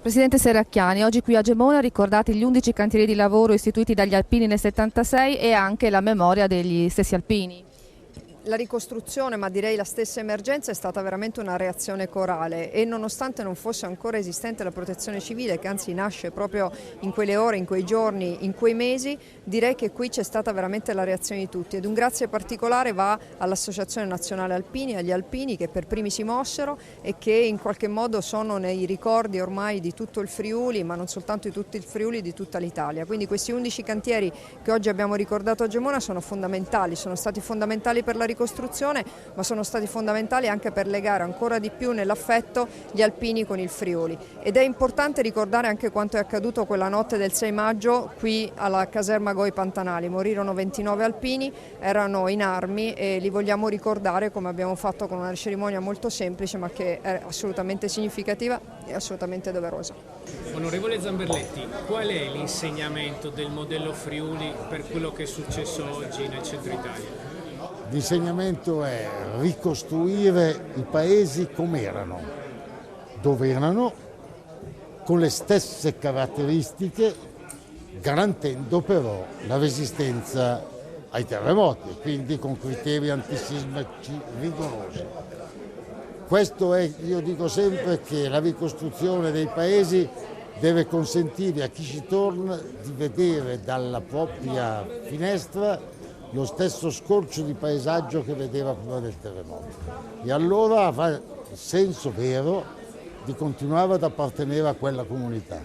Presidente Serracchiani, oggi qui a Gemona ricordati gli 11 cantieri di lavoro istituiti dagli alpini nel 76 e anche la memoria degli stessi alpini. La ricostruzione, ma direi la stessa emergenza, è stata veramente una reazione corale e nonostante non fosse ancora esistente la protezione civile, che anzi nasce proprio in quelle ore, in quei giorni, in quei mesi, direi che qui c'è stata veramente la reazione di tutti ed un grazie particolare va all'Associazione Nazionale Alpini, agli alpini che per primi si mossero e che in qualche modo sono nei ricordi ormai di tutto il Friuli, ma non soltanto di tutto il Friuli, di tutta l'Italia. Quindi questi 11 cantieri che oggi abbiamo ricordato a Gemona sono fondamentali, sono stati fondamentali per la ricostruzione, ma sono stati fondamentali anche per legare ancora di più nell'affetto gli alpini con il Friuli. Ed è importante ricordare anche quanto è accaduto quella notte del 6 maggio qui alla caserma Goi Pantanali. Morirono 29 alpini, erano in armi e li vogliamo ricordare come abbiamo fatto con una cerimonia molto semplice ma che è assolutamente significativa e assolutamente doverosa. Onorevole Zamberletti, qual è l'insegnamento del modello Friuli per quello che è successo oggi nel centro Italia? L'insegnamento è ricostruire i paesi come erano, dove erano, con le stesse caratteristiche, garantendo però la resistenza ai terremoti, quindi con criteri antisismici rigorosi. Questo è, io dico sempre che la ricostruzione dei paesi deve consentire a chi ci torna di vedere dalla propria finestra lo stesso scorcio di paesaggio che vedeva prima del terremoto. E allora ha senso vero di continuare ad appartenere a quella comunità.